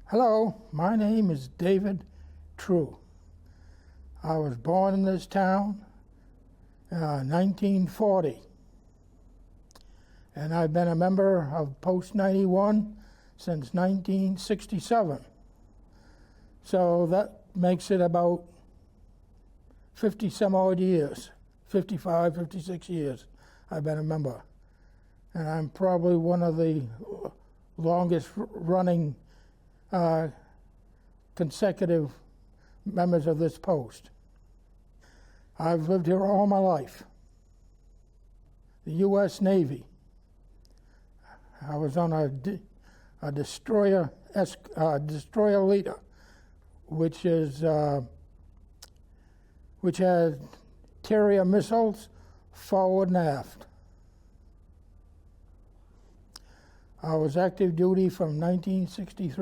Hello, my name is David True. I was born in this town 1940, and I've been a member of Post 91 since 1967. So that makes it about 50 some odd years, 55, 56 years I've been a member. And I'm probably one of the longest running consecutive members of this post. I've lived here all my life. The U.S. Navy. I was on a destroyer leader, which had carrier missiles forward and aft. I was active duty from 1963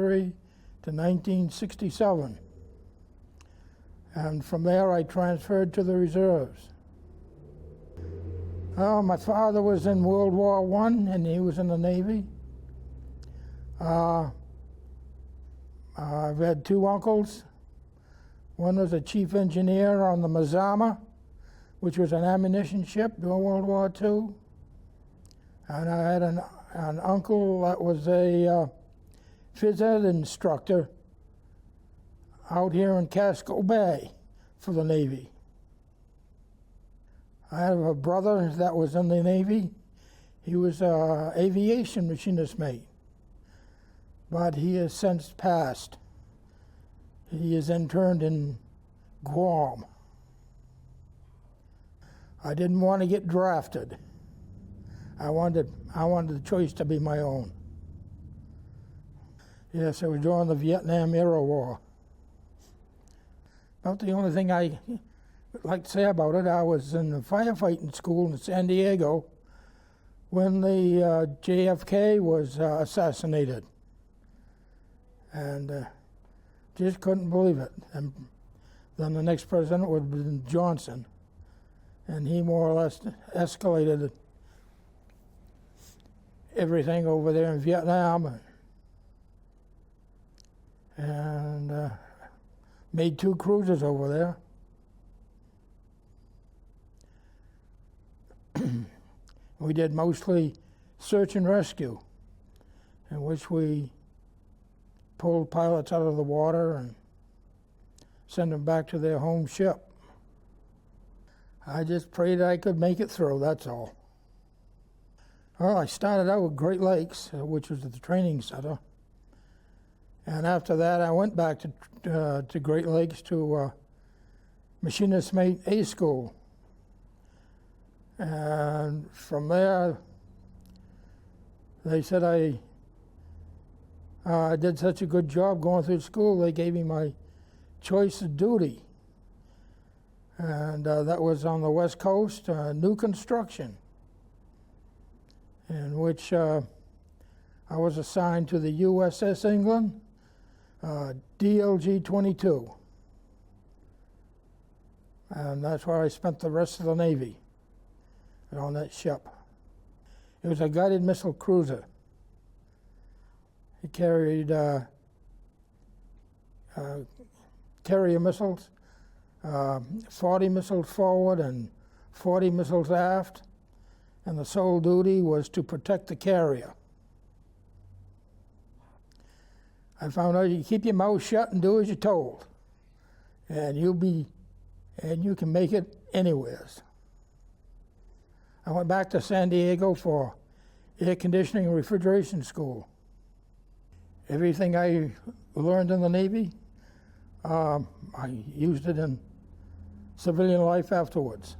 to 1967. And from there I transferred to the reserves. My father was in World War I, and he was in the Navy. I've had two uncles. One was a chief engineer on the Mazama, which was an ammunition ship during World War II. And I had an uncle that was a phys ed instructor out here in Casco Bay for the Navy. I have a brother that was in the Navy. He was an aviation machinist mate, but he has since passed. He is interned in Guam. I didn't want to get drafted. I wanted the choice to be my own. Yes, I was during the Vietnam era war. About the only thing I would like to say about it, I was in the firefighting school in San Diego when the JFK was assassinated. And just couldn't believe it. And then the next president would have been Johnson. And he more or less escalated everything over there in Vietnam, and made two cruises over there. We did mostly search and rescue, in which we pulled pilots out of the water and sent them back to their home ship. I just prayed I could make it through, that's all. Well, I started out with Great Lakes, which was at the training center. And after that, I went back to Great Lakes to machinist mate A school. And from there, they said I did such a good job going through school, they gave me my choice of duty. And that was on the West Coast, new construction, in which I was assigned to the USS England, DLG-22. And that's where I spent the rest of the Navy, on that ship. It was a guided missile cruiser. It carried carrier missiles, 40 missiles forward and 40 missiles aft. And the sole duty was to protect the carrier. I found out you keep your mouth shut and do as you're told, and you can make it anywheres. I went back to San Diego for air conditioning and refrigeration school. Everything I learned in the Navy, I used it in civilian life afterwards.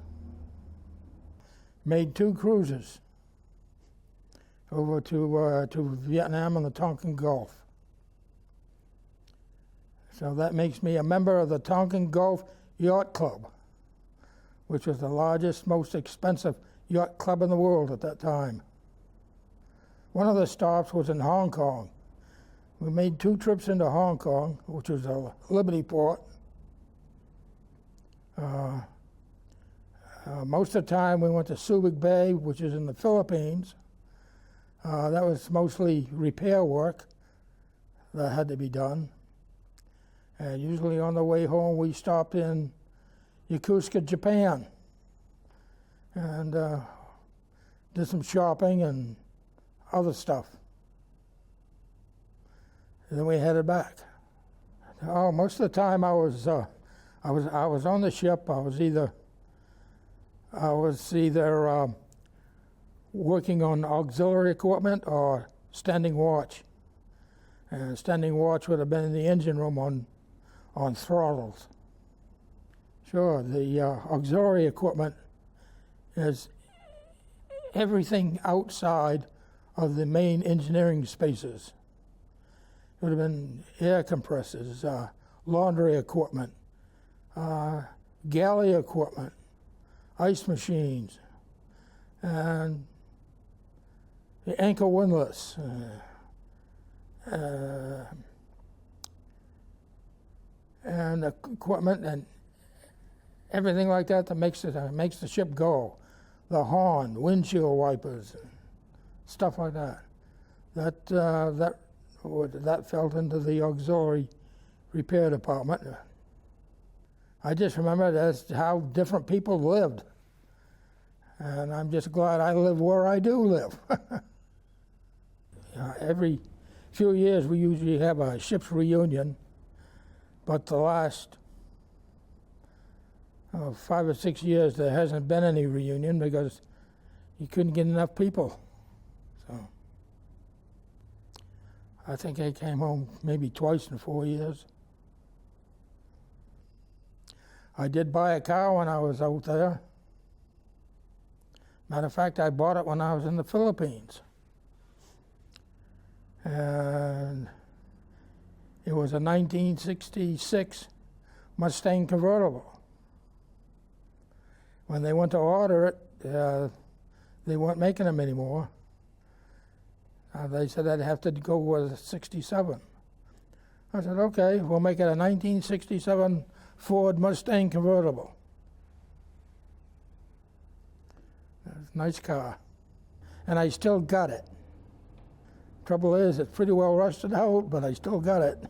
Made two cruises over to Vietnam and the Tonkin Gulf. So that makes me a member of the Tonkin Gulf Yacht Club, which was the largest, most expensive yacht club in the world at that time. One of the stops was in Hong Kong. We made two trips into Hong Kong, which was a Liberty port. Most of the time we went to Subic Bay, which is in the Philippines. That was mostly repair work. that had to be done. And usually on the way home, we stopped in Yokosuka, Japan, and did some shopping and other stuff. And then we headed back. Oh, most of the time I was on the ship. I was either working on auxiliary equipment or standing watch. And standing watch would have been in the engine room on throttles. Sure, the auxiliary equipment is everything outside of the main engineering spaces. It would have been air compressors, laundry equipment, galley equipment, ice machines, and the anchor windlass, and equipment and everything like that makes the ship go. The horn, windshield wipers, stuff like that. That fell into the auxiliary repair department. I just remember that's how different people lived. And I'm just glad I live where I do live. Every few years we usually have a ship's reunion, but the last 5 or 6 years there hasn't been any reunion because you couldn't get enough people. So I think I came home maybe twice in 4 years. I did buy a car when I was out there. Matter of fact, I bought it when I was in the Philippines. And it was a 1966 Mustang convertible. When they went to order it, they weren't making them anymore. They said I'd have to go with a 67. I said, okay, we'll make it a 1967 Ford Mustang convertible. Nice car. And I still got it. Trouble is, it's pretty well rusted out, but I still got it.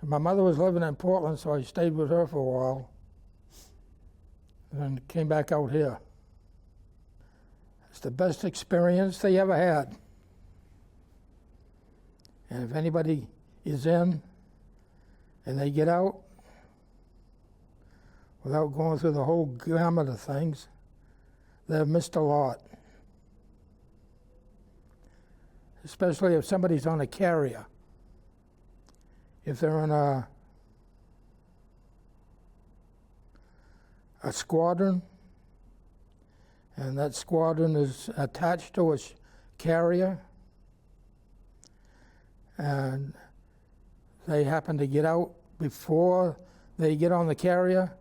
And my mother was living in Portland, so I stayed with her for a while. And then came back out here. It's the best experience they ever had. And if anybody is in and they get out without going through the whole gamut of things, they've missed a lot. Especially if somebody's on a carrier. If they're on a squadron, and that squadron is attached to a carrier, and they happen to get out before they get on the carrier,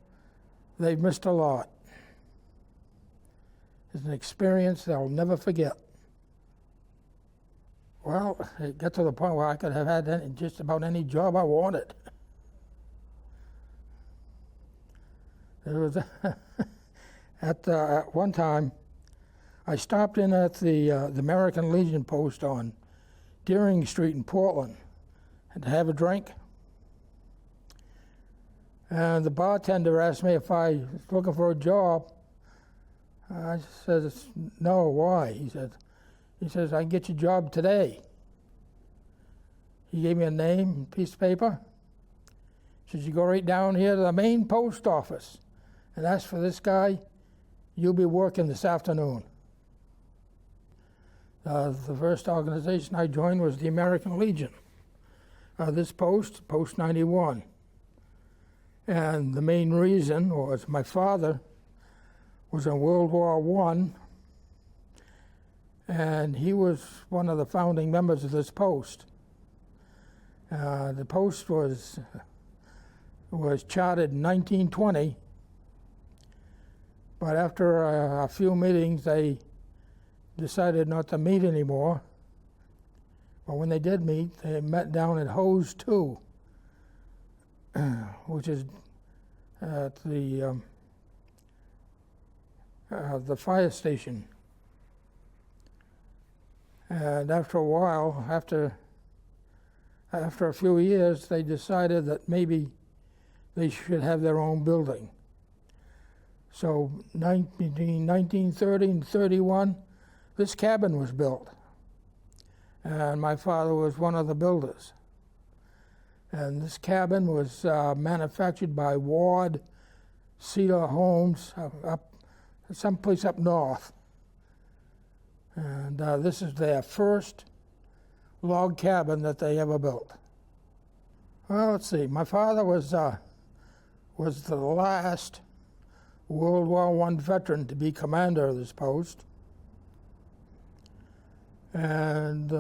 they've missed a lot. It's an experience they'll never forget. Well, it got to the point where I could have had just about any job I wanted. There was at one time, I stopped in at the American Legion post on Deering Street in Portland and to have a drink. And the bartender asked me if I was looking for a job. I said, no, why? He says, I can get you a job today. He gave me a name, piece of paper. He says, you go right down here to the Maine post office and ask for this guy. You'll be working this afternoon. The first organization I joined was the American Legion. This post 91. And the main reason was my father was in World War I, and he was one of the founding members of this post. The post was chartered in 1920, but after a few meetings, they decided not to meet anymore. But when they did meet, they met down at Hose 2, which is at the fire station. And after a while, after after a few years, they decided that maybe they should have their own building. So between 1930 and 31, this cabin was built. And my father was one of the builders. And this cabin was manufactured by Ward Cedar Homes up someplace up north. And this is their first log cabin that they ever built. Well, let's see. My father was the last World War I veteran to be commander of this post. And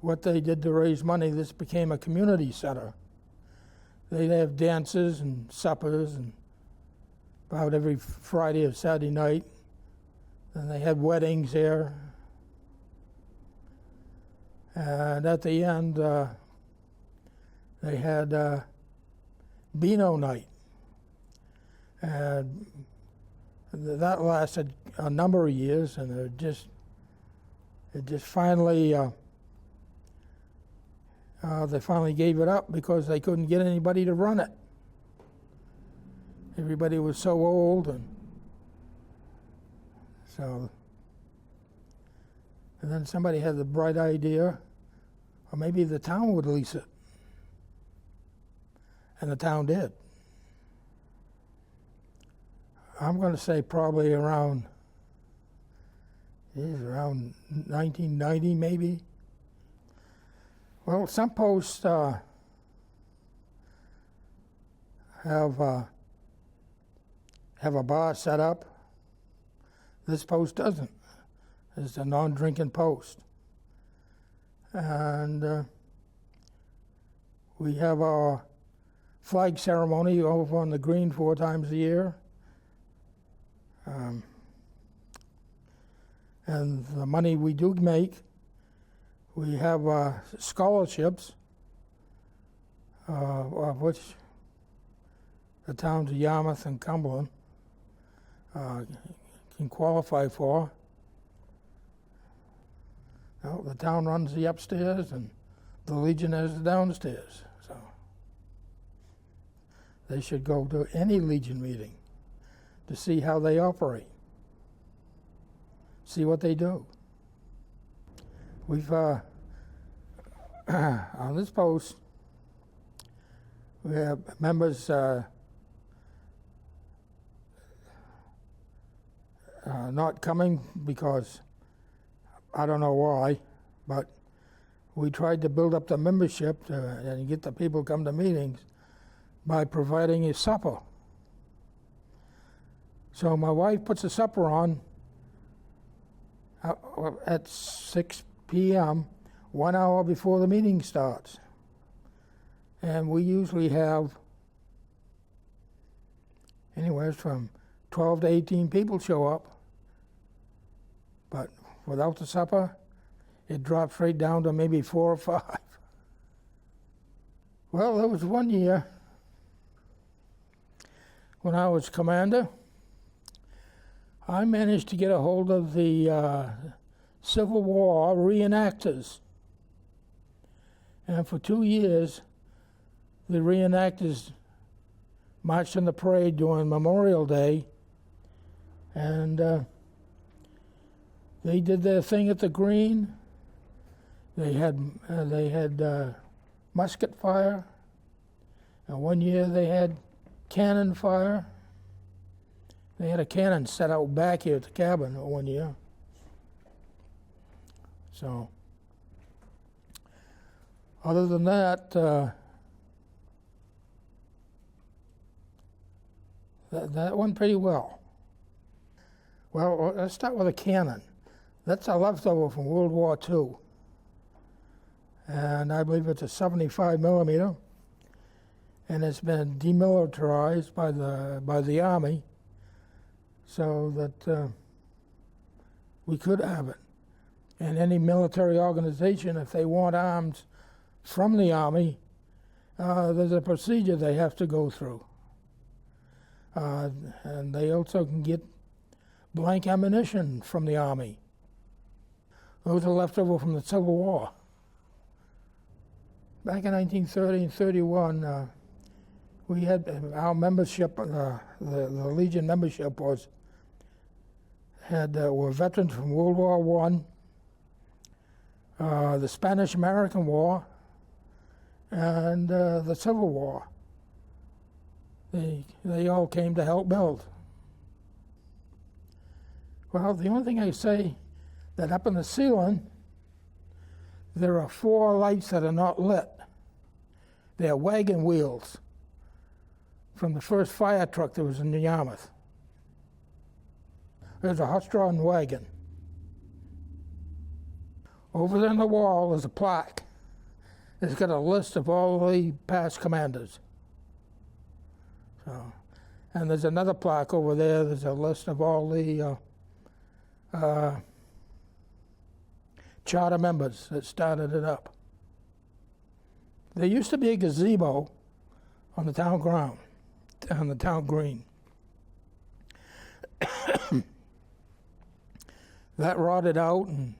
what they did to raise money, this became a community center. They'd have dances and suppers and about every Friday or Saturday night. And they had weddings there. And at the end, they had Beano night. And that lasted a number of years, and it just finally, they finally gave it up because they couldn't get anybody to run it. Everybody was so old, and then somebody had the bright idea, or maybe the town would lease it. And the town did. I'm going to say probably around 1990 maybe. Well, some posts have a bar set up. This post doesn't. It's a non-drinking post. And we have our flag ceremony over on the green 4 times a year. And the money we do make, we have scholarships, of which the towns of Yarmouth and Cumberland can qualify for. Now, the town runs the upstairs and the Legion has the downstairs. So they should go to any Legion meeting to see how they operate, see what they do. We've, on this post, we have members not coming because I don't know why, but we tried to build up the membership and get the people to come to meetings by providing a supper. So my wife puts a supper on at 6 p.m., 1 hour before the meeting starts. And we usually have anywhere from 12 to 18 people show up. But without the supper, it drops right down to maybe 4 or 5. Well, there was one year when I was commander, I managed to get a hold of the Civil War reenactors. And for 2 years, the reenactors marched in the parade during Memorial Day, and they did their thing at the green. They had musket fire, and one year they had cannon fire. They had a cannon set out back here at the cabin one year. So, other than that, that went pretty well. Well, let's start with a cannon. That's a leftover from World War II. And I believe it's a 75 millimeter. And it's been demilitarized by the Army so that we could have it. And any military organization, if they want arms from the Army, there's a procedure they have to go through. And they also can get blank ammunition from the Army. Those are left over from the Civil War. back in 1930 and 31, we had our membership, the Legion membership were veterans from World War I, the Spanish-American War, and the Civil War. They all came to help build. Well, the only thing I say that up in the ceiling, there are 4 lights that are not lit. They're wagon wheels from the first fire truck that was in Yarmouth. There's a horse-drawn wagon. Over there on the wall is a plaque. It's got a list of all the past commanders. So, and there's another plaque over there. There's a list of all the charter members that started it up. There used to be a gazebo on the town ground, on the town green. That rotted out and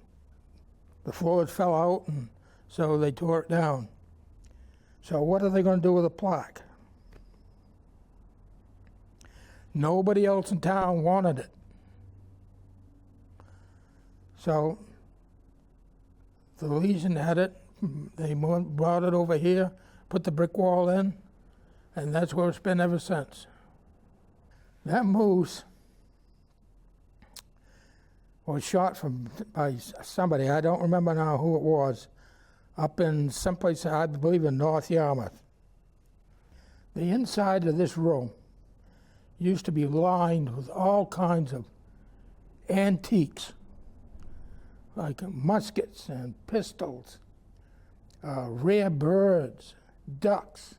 the floors fell out, and so they tore it down. So what are they going to do with a plaque? Nobody else in town wanted it. So the Legion had it. They brought it over here, put the brick wall in, and that's where it's been ever since. That moose was shot by somebody, I don't remember now who it was, up in someplace, I believe in North Yarmouth. The inside of this room used to be lined with all kinds of antiques, like muskets and pistols, rare birds, ducks,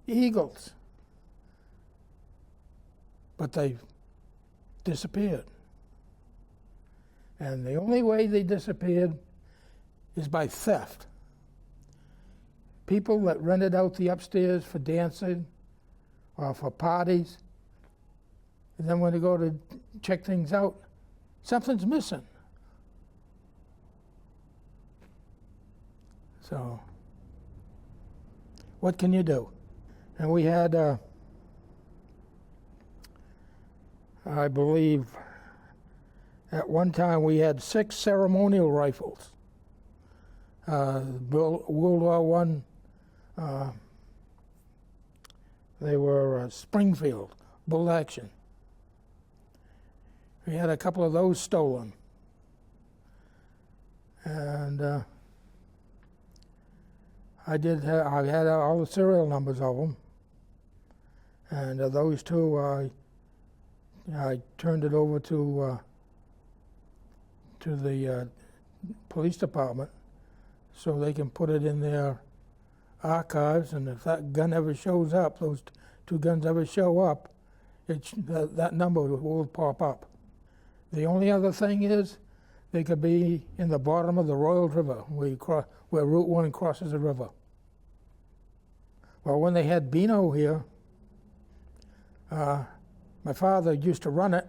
eagles. But they disappeared. And the only way they disappeared is by theft. People that rented out the upstairs for dancing or for parties, and then when they go to check things out, something's missing. So, what can you do? And we had, I believe, at one time we had 6 ceremonial rifles. World War I, they were Springfield, bolt action. We had a couple of those stolen. And I had all the serial numbers of them. And those 2, I turned it over to the police department so they can put it in their archives, and if that gun ever shows up, those 2 guns ever show up, that number will pop up. The only other thing is they could be in the bottom of the Royal River where Route 1 crosses the river. Well, when they had Beano here, my father used to run it,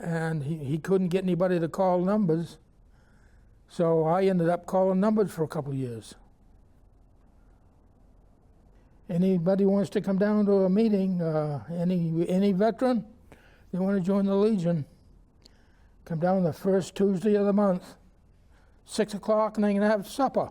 and he couldn't get anybody to call numbers, so I ended up calling numbers for a couple of years. Anybody wants to come down to a meeting, any veteran, they want to join the Legion, come down the first Tuesday of the month, 6 o'clock, and they can have supper.